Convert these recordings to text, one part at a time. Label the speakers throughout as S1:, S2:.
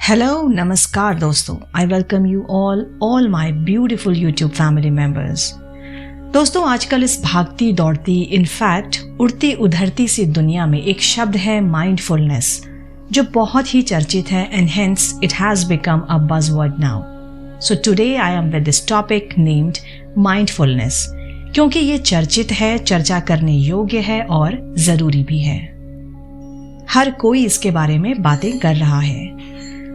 S1: Hello नमस्कार दोस्तों, I welcome you all my beautiful YouTube family members. दोस्तों, आजकल इस भागती दौड़ती इनफैक्ट उड़ती उधरती सी दुनिया में एक शब्द है माइंडफुलनेस, जो बहुत ही चर्चित है and hence it has become a buzzword now. So today I am with this topic named mindfulness, क्योंकि ये चर्चित है, चर्चा करने योग्य है और जरूरी भी है। हर कोई इसके बारे में बातें कर रहा है।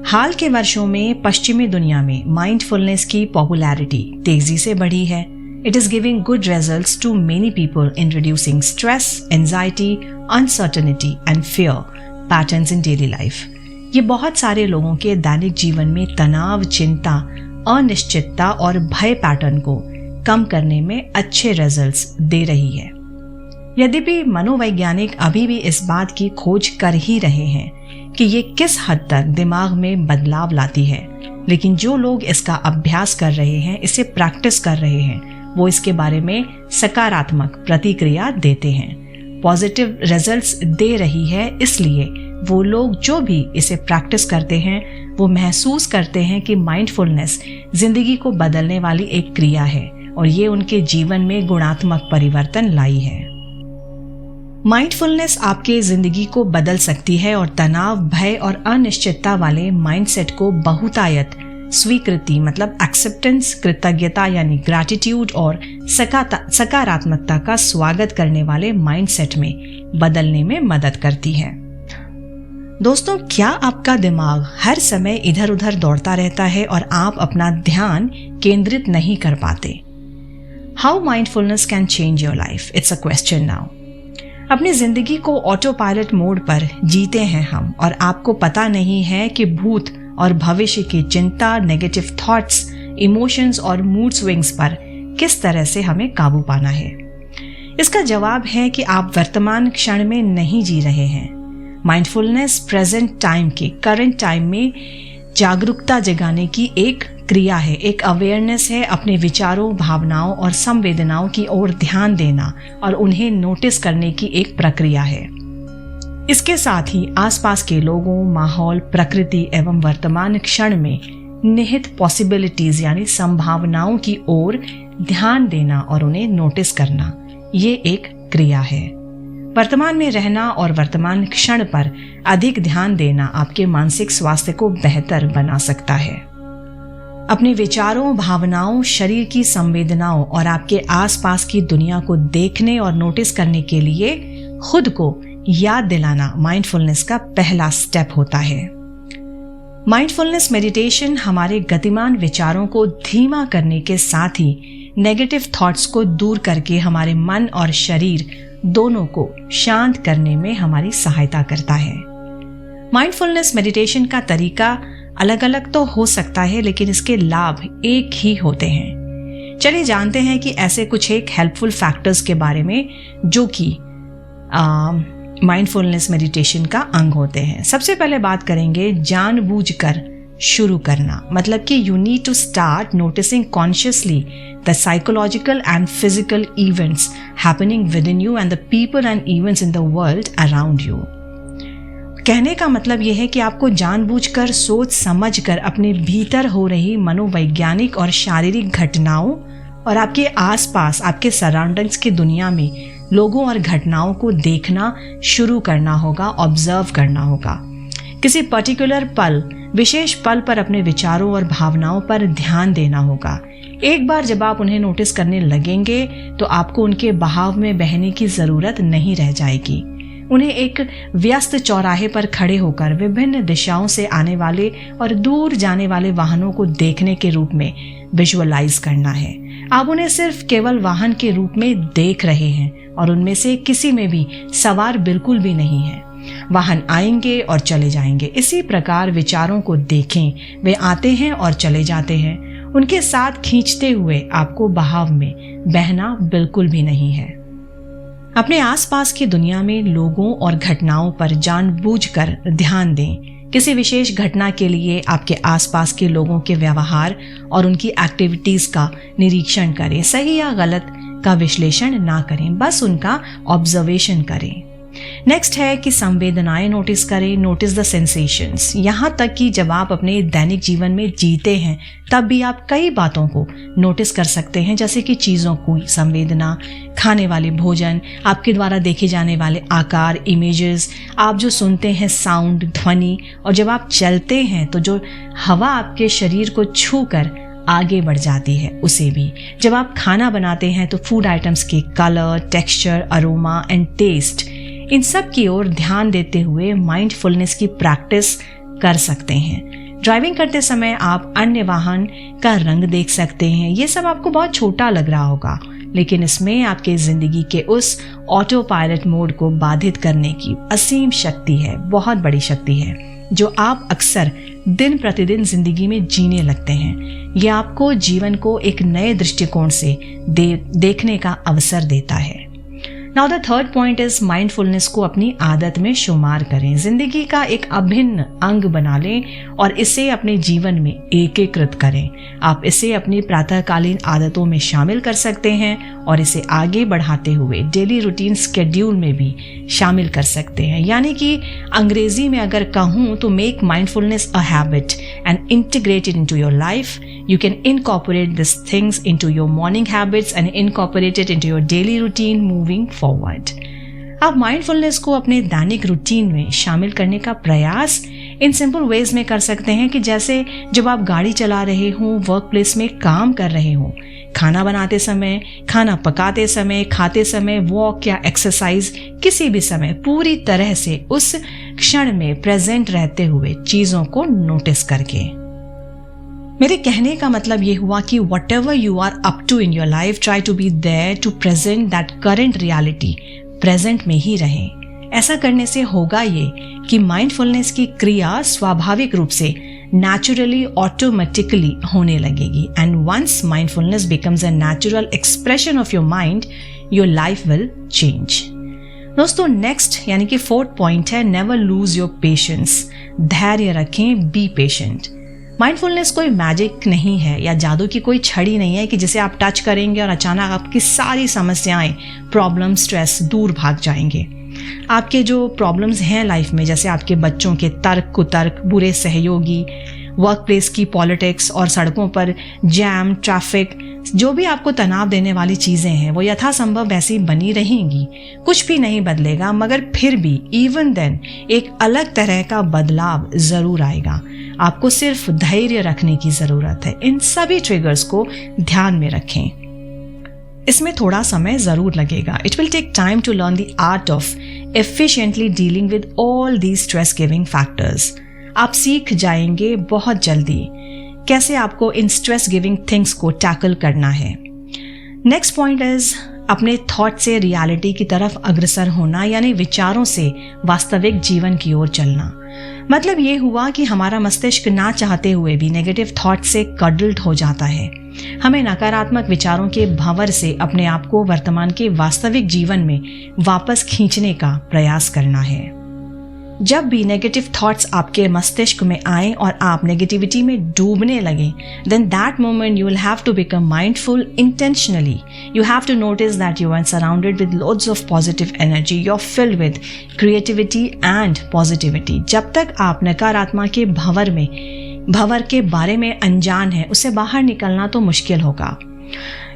S1: हाल के वर्षों में पश्चिमी दुनिया में माइंडफुलनेस की पॉपुलैरिटी तेजी से बढ़ी है। It is giving good results to many people in reducing stress, anxiety, uncertainty and fear patterns in daily life. ये बहुत सारे लोगों के दैनिक जीवन में तनाव, चिंता, अनिश्चितता और भय पैटर्न को कम करने में अच्छे रिजल्ट्स दे रही है। यद्यपि मनोवैज्ञानिक अभी भी इस बात की खोज कर ही रहे हैं कि ये किस हद तक दिमाग में बदलाव लाती है, लेकिन जो लोग इसका अभ्यास कर रहे हैं, इसे प्रैक्टिस कर रहे हैं, वो इसके बारे में सकारात्मक प्रतिक्रिया देते हैं, पॉजिटिव रिजल्ट्स दे रही है। इसलिए वो लोग जो भी इसे प्रैक्टिस करते हैं वो महसूस करते हैं कि माइंडफुलनेस जिंदगी को बदलने वाली एक क्रिया है और ये उनके जीवन में गुणात्मक परिवर्तन लाई है। माइंडफुलनेस आपके जिंदगी को बदल सकती है और तनाव, भय और अनिश्चितता वाले माइंडसेट को बहुतायत स्वीकृति मतलब एक्सेप्टेंस, कृतज्ञता यानी ग्रैटिट्यूड और सकारात्मकता का स्वागत करने वाले माइंडसेट में बदलने में मदद करती है। दोस्तों, क्या आपका दिमाग हर समय इधर उधर दौड़ता रहता है और आप अपना ध्यान केंद्रित नहीं कर पाते? How mindfulness can change your life? It's a question now. अपनी जिंदगी को ऑटो पायलट मोड पर जीते हैं हम, और आपको पता नहीं है कि भूत और भविष्य की चिंता, नेगेटिव थॉट्स, इमोशंस और मूड स्विंग्स पर किस तरह से हमें काबू पाना है। इसका जवाब है कि आप वर्तमान क्षण में नहीं जी रहे हैं। माइंडफुलनेस प्रेजेंट टाइम के, करंट टाइम में जागरूकता जगाने की एक क्रिया है, एक अवेयरनेस है, अपने विचारों, भावनाओं और संवेदनाओं की ओर ध्यान देना और उन्हें नोटिस करने की एक प्रक्रिया है। इसके साथ ही आसपास के लोगों, माहौल, प्रकृति एवं वर्तमान क्षण में निहित पॉसिबिलिटीज यानी संभावनाओं की ओर ध्यान देना और उन्हें नोटिस करना, ये एक क्रिया है। वर्तमान में रहना और वर्तमान क्षण पर अधिक ध्यान देना आपके मानसिक स्वास्थ्य को बेहतर बना सकता है। अपने विचारों, भावनाओं, शरीर की संवेदनाओं और आपके आसपास की दुनिया को देखने और नोटिस करने के लिए खुद को याद दिलाना माइंडफुलनेस का पहला स्टेप होता है। माइंडफुलनेस मेडिटेशन हमारे गतिमान विचारों को धीमा करने के साथ ही नेगेटिव थॉट्स को दूर करके हमारे मन और शरीर दोनों को शांत करने में हमारी सहायता करता है। माइंडफुलनेस मेडिटेशन का तरीका अलग अलग तो हो सकता है, लेकिन इसके लाभ एक ही होते हैं। चलिए जानते हैं कि ऐसे कुछ एक हेल्पफुल फैक्टर्स के बारे में जो कि माइंडफुलनेस मेडिटेशन का अंग होते हैं। सबसे पहले बात करेंगे जानबूझकर शुरू करना, मतलब कि you need to start noticing consciously the psychological and physical events happening within you and the people and events in the world around you. कहने का मतलब यह है कि आपको जानबूझकर, सोच समझकर अपने भीतर हो रही मनोवैज्ञानिक और शारीरिक घटनाओं और आपके आसपास, आपके सराउंडिंग्स की दुनिया में लोगों और घटनाओं को देखना शुरू करना होगा, ऑब्जर्व करना होगा। किसी पर्टिकुलर पल, विशेष पल पर अपने विचारों और भावनाओं पर ध्यान देना होगा। एक बार जब आप उन्हें नोटिस करने लगेंगे तो आपको उनके बहाव में बहने की जरूरत नहीं रह जाएगी। उन्हें एक व्यस्त चौराहे पर खड़े होकर विभिन्न दिशाओं से आने वाले और दूर जाने वाले वाहनों को देखने के रूप में विजुअलाइज करना है। आप उन्हें सिर्फ केवल वाहन के रूप में देख रहे हैं और उनमें से किसी में भी सवार बिल्कुल भी नहीं है। वाहन आएंगे और चले जाएंगे। इसी प्रकार विचारों को देखें, वे आते हैं और चले जाते हैं। उनके साथ खींचते हुए आपको बहाव में बहना बिल्कुल भी नहीं है। अपने आसपास की दुनिया में लोगों और घटनाओं पर जानबूझकर ध्यान दें। किसी विशेष घटना के लिए आपके आसपास के लोगों के व्यवहार और उनकी एक्टिविटीज का निरीक्षण करें। सही या गलत का विश्लेषण ना करें, बस उनका ऑब्जर्वेशन करें। नेक्स्ट है कि संवेदनाएं नोटिस करें, नोटिस द सेंसेशंस। यहाँ तक कि जब आप अपने दैनिक जीवन में जीते हैं तब भी आप कई बातों को नोटिस कर सकते हैं, जैसे कि चीज़ों की संवेदना, खाने वाले भोजन, आपके द्वारा देखे जाने वाले आकार, इमेजेस, आप जो सुनते हैं साउंड, ध्वनि, और जब आप चलते हैं तो जो हवा आपके शरीर को छू कर आगे बढ़ जाती है उसे भी। जब आप खाना बनाते हैं तो फूड आइटम्स के colour, texture, aroma and taste, इन सब की ओर ध्यान देते हुए माइंडफुलनेस की प्रैक्टिस कर सकते हैं। ड्राइविंग करते समय आप अन्य वाहन का रंग देख सकते हैं। ये सब आपको बहुत छोटा लग रहा होगा, लेकिन इसमें आपके जिंदगी के उस ऑटो पायलट मोड को बाधित करने की असीम शक्ति है, बहुत बड़ी शक्ति है, जो आप अक्सर दिन प्रतिदिन जिंदगी में जीने लगते हैं। यह आपको जीवन को एक नए दृष्टिकोण से देखने का अवसर देता है। Now the third point is mindfulness को अपनी आदत में शुमार करें। जिंदगी का एक अभिन्न अंग बना लें और इसे अपने जीवन में एकीकृत करें। आप इसे अपनी प्रातःकालीन आदतों में शामिल कर सकते हैं और इसे आगे बढ़ाते हुए डेली रूटीन स्केड्यूल में भी शामिल कर सकते हैं। यानी कि अंग्रेजी में अगर कहूँ तो make mindfulness a habit and integrate it into your life. You can incorporate these things into your morning habits and incorporate it into your daily routine moving forward. आप माइंडफुलनेस को अपने दैनिक रूटीन में शामिल करने का प्रयास इन सिंपल वेज में कर सकते हैं कि जैसे जब आप गाड़ी चला रहे हों, वर्क प्लेस में काम कर रहे हों, खाना बनाते समय, खाना पकाते समय, खाते समय, वॉक या एक्सरसाइज, किसी भी समय पूरी तरह से उस क्षण में प्रेजेंट रहते हुए चीज़ों को नोटिस करके। मेरे कहने का मतलब ये हुआ कि whatever you are up to in your life, try to be there to present that current reality, present में ही रहें। ऐसा करने से होगा ये कि माइंडफुलनेस की क्रिया स्वाभाविक रूप से नेचुरली, ऑटोमेटिकली होने लगेगी। And once mindfulness becomes a natural expression of your mind, your life will change. दोस्तों, नेक्स्ट यानी कि फोर्थ पॉइंट है नेवर लूज योर पेशेंस। धैर्य रखें, बी पेशेंट। माइंडफुलनेस कोई मैजिक नहीं है या जादू की कोई छड़ी नहीं है कि जिसे आप टच करेंगे और अचानक आपकी सारी समस्याएं, प्रॉब्लम, स्ट्रेस दूर भाग जाएंगे। आपके जो प्रॉब्लम्स हैं लाइफ में, जैसे आपके बच्चों के तर्क कुतर्क, बुरे सहयोगी, वर्क प्लेस की पॉलिटिक्स और सड़कों पर जैम, ट्रैफिक, जो भी आपको तनाव देने वाली चीज़ें हैं वो यथासंभव वैसी बनी रहेंगी। कुछ भी नहीं बदलेगा, मगर फिर भी इवन देन एक अलग तरह का बदलाव ज़रूर आएगा। आपको सिर्फ धैर्य रखने की ज़रूरत है। इन सभी ट्रिगर्स को ध्यान में रखें। इसमें थोड़ा समय ज़रूर लगेगा। It will take time to learn the art of efficiently dealing with all these stress giving factors. आप सीख जाएंगे बहुत जल्दी कैसे आपको इन स्ट्रेस गिविंग थिंग्स को टैकल करना है। नेक्स्ट पॉइंट इज अपने थॉट से रियलिटी की तरफ अग्रसर होना, यानी विचारों से वास्तविक जीवन की ओर चलना। मतलब ये हुआ कि हमारा मस्तिष्क ना चाहते हुए भी नेगेटिव थॉट से कडल्ड हो जाता है। हमें नकारात्मक विचारों के भंवर से अपने आप को वर्तमान के वास्तविक जीवन में वापस खींचने का प्रयास करना है। जब भी नेगेटिव थॉट्स आपके मस्तिष्क में आए और आप नेगेटिविटी में डूबने लगे, then that moment you will have to become mindful intentionally. You have to notice that you are surrounded with loads of positive energy. You're filled with creativity and positivity. जब तक आप नकारात्मक के भंवर के बारे में अनजान हैं, उससे बाहर निकलना तो मुश्किल होगा।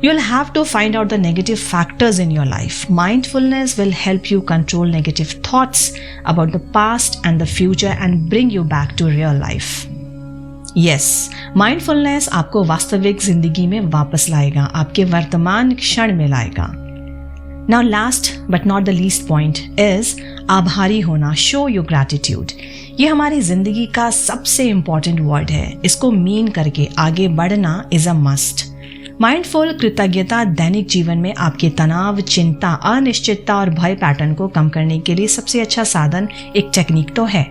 S1: You'll have to find out the negative factors in your life. Mindfulness will help you control negative thoughts about the past and the future and bring you back to real life. Yes, mindfulness आपको वास्तविक जिंदगी में वापस लाएगा, आपके वर्तमान क्षण में लाएगा। Now last but not the least point is आभारी होना, show your gratitude. ये हमारी जिंदगी का सबसे इम्पोर्टेंट वर्ड है। इसको मीन करके आगे बढ़ना is a must. माइंडफुल कृतज्ञता दैनिक जीवन में आपके तनाव, चिंता, अनिश्चितता और भय पैटर्न को कम करने के लिए सबसे अच्छा साधन एक टेक्निक तो है।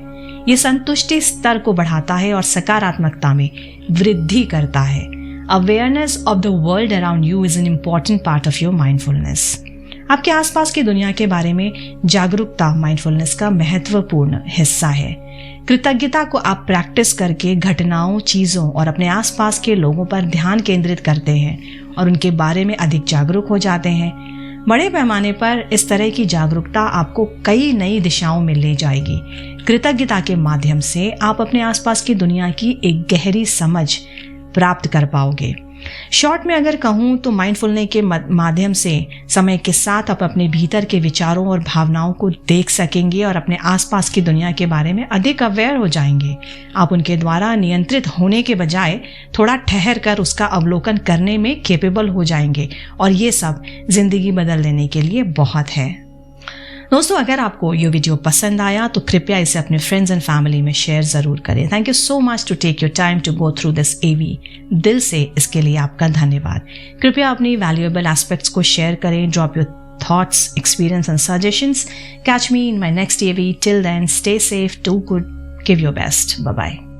S1: ये संतुष्टि स्तर को बढ़ाता है और सकारात्मकता में वृद्धि करता है। Awareness of the world around you is an important part of your mindfulness. आपके आसपास की दुनिया के बारे में जागरूकता माइंडफुलनेस का महत्वपूर्ण हिस्सा है। कृतज्ञता को आप प्रैक्टिस करके घटनाओं, चीज़ों और अपने आसपास के लोगों पर ध्यान केंद्रित करते हैं और उनके बारे में अधिक जागरूक हो जाते हैं। बड़े पैमाने पर इस तरह की जागरूकता आपको कई नई दिशाओं में ले जाएगी। कृतज्ञता के माध्यम से आप अपने आसपास की दुनिया की एक गहरी समझ प्राप्त कर पाओगे। शॉर्ट में अगर कहूँ तो माइंडफुलनेस के माध्यम से समय के साथ आप अपने भीतर के विचारों और भावनाओं को देख सकेंगे और अपने आसपास की दुनिया के बारे में अधिक अवेयर हो जाएंगे। आप उनके द्वारा नियंत्रित होने के बजाय थोड़ा ठहर कर उसका अवलोकन करने में कैपेबल हो जाएंगे और ये सब जिंदगी बदल देने के लिए बहुत है। दोस्तों, अगर आपको ये वीडियो पसंद आया तो कृपया इसे अपने फ्रेंड्स एंड फैमिली में शेयर ज़रूर करें। Thank you so much to take your time to go through this AV. दिल से इसके लिए आपका धन्यवाद। कृपया अपनी वैल्यूएबल एस्पेक्ट्स को शेयर करें। Drop your thoughts, experience and suggestions. Catch me in my next AV. Till then, stay safe, do good, give your best. Bye bye.